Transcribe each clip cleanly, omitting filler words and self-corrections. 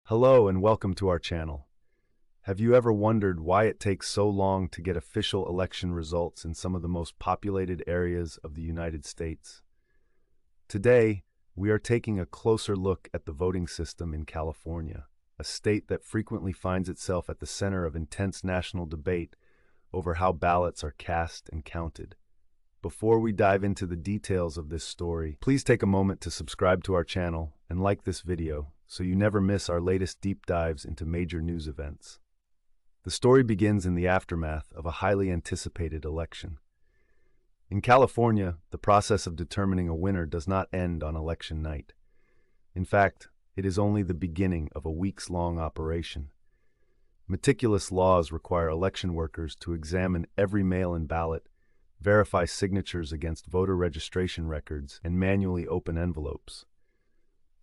Hello and welcome to our channel. Have you ever wondered why it takes so long to get official election results in some of the most populated areas of the United States? Today, we are taking a closer look at the voting system in California, a state that frequently finds itself at the center of intense national debate over how ballots are cast and counted. Before we dive into the details of this story, please take a moment to subscribe to our channel and like this video so you never miss our latest deep dives into major news events. The story begins in the aftermath of a highly anticipated election. In California, the process of determining a winner does not end on election night. In fact, it is only the beginning of a weeks-long operation. Meticulous laws require election workers to examine every mail-in ballot, verify signatures against voter registration records, and manually open envelopes.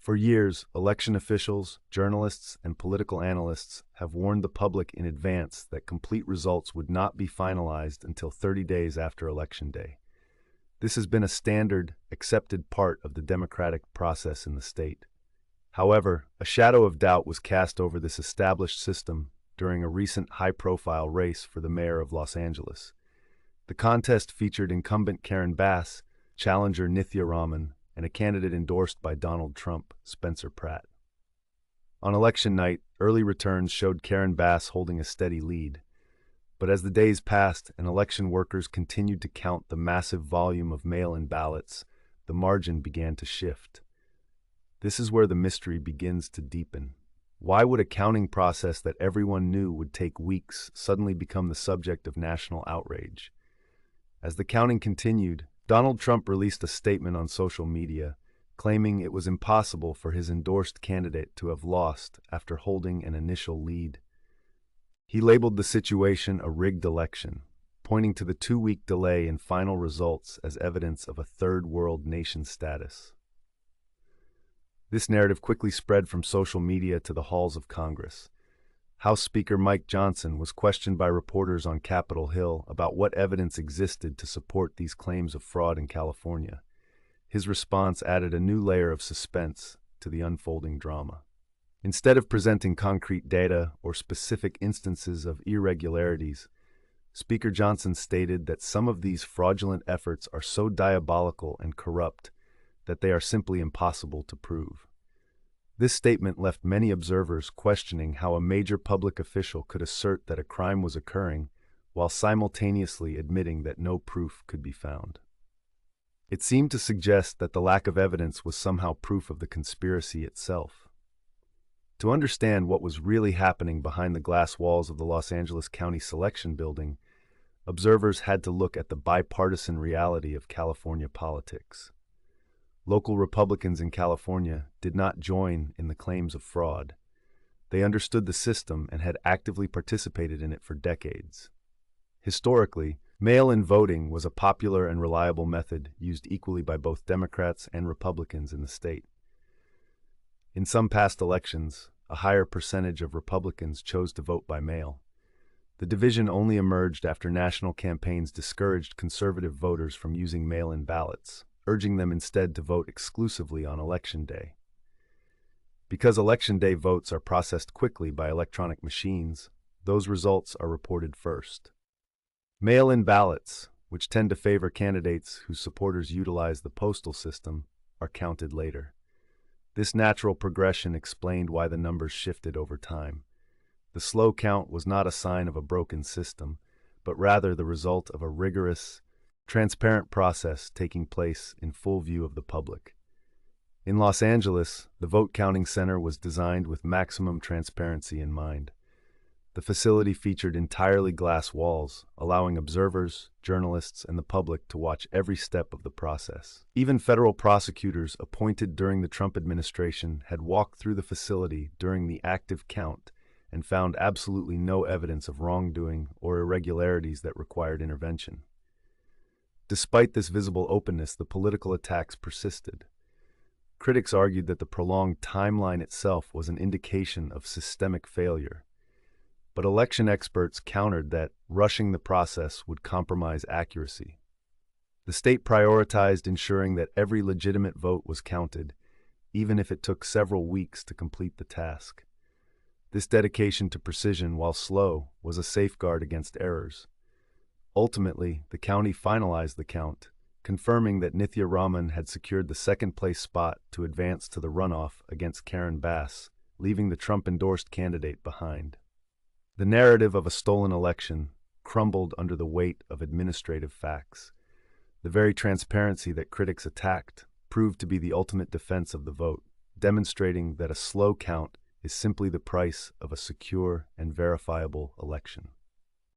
For years, election officials, journalists, and political analysts have warned the public in advance that complete results would not be finalized until 30 days after Election Day. This has been a standard, accepted part of the democratic process in the state. However, a shadow of doubt was cast over this established system during a recent high-profile race for the mayor of Los Angeles. The contest featured incumbent Karen Bass, challenger Nithya Raman, and a candidate endorsed by Donald Trump, Spencer Pratt. On election night, early returns showed Karen Bass holding a steady lead. But as the days passed and election workers continued to count the massive volume of mail-in ballots, the margin began to shift. This is where the mystery begins to deepen. Why would a counting process that everyone knew would take weeks suddenly become the subject of national outrage? As the counting continued, Donald Trump released a statement on social media, claiming it was impossible for his endorsed candidate to have lost after holding an initial lead. He labeled the situation a rigged election, pointing to the 2-week delay in final results as evidence of a third world nation status. This narrative quickly spread from social media to the halls of Congress. House Speaker Mike Johnson was questioned by reporters on Capitol Hill about what evidence existed to support these claims of fraud in California. His response added a new layer of suspense to the unfolding drama. Instead of presenting concrete data or specific instances of irregularities, Speaker Johnson stated that some of these fraudulent efforts are so diabolical and corrupt that they are simply impossible to prove. This statement left many observers questioning how a major public official could assert that a crime was occurring while simultaneously admitting that no proof could be found. It seemed to suggest that the lack of evidence was somehow proof of the conspiracy itself. To understand what was really happening behind the glass walls of the Los Angeles County Selection Building, observers had to look at the bipartisan reality of California politics. Local Republicans in California did not join in the claims of fraud. They understood the system and had actively participated in it for decades. Historically, mail-in voting was a popular and reliable method used equally by both Democrats and Republicans in the state. In some past elections, a higher percentage of Republicans chose to vote by mail. The division only emerged after national campaigns discouraged conservative voters from using mail-in ballots, urging them instead to vote exclusively on Election Day. Because Election Day votes are processed quickly by electronic machines, those results are reported first. Mail-in ballots, which tend to favor candidates whose supporters utilize the postal system, are counted later. This natural progression explained why the numbers shifted over time. The slow count was not a sign of a broken system, but rather the result of a rigorous, transparent process taking place in full view of the public. In Los Angeles, the vote counting center was designed with maximum transparency in mind. The facility featured entirely glass walls, allowing observers, journalists, and the public to watch every step of the process. Even federal prosecutors appointed during the Trump administration had walked through the facility during the active count and found absolutely no evidence of wrongdoing or irregularities that required intervention. Despite this visible openness, the political attacks persisted. Critics argued that the prolonged timeline itself was an indication of systemic failure. But election experts countered that rushing the process would compromise accuracy. The state prioritized ensuring that every legitimate vote was counted, even if it took several weeks to complete the task. This dedication to precision, while slow, was a safeguard against errors. Ultimately, the county finalized the count, confirming that Nithya Raman had secured the second-place spot to advance to the runoff against Karen Bass, leaving the Trump-endorsed candidate behind. The narrative of a stolen election crumbled under the weight of administrative facts. The very transparency that critics attacked proved to be the ultimate defense of the vote, demonstrating that a slow count is simply the price of a secure and verifiable election.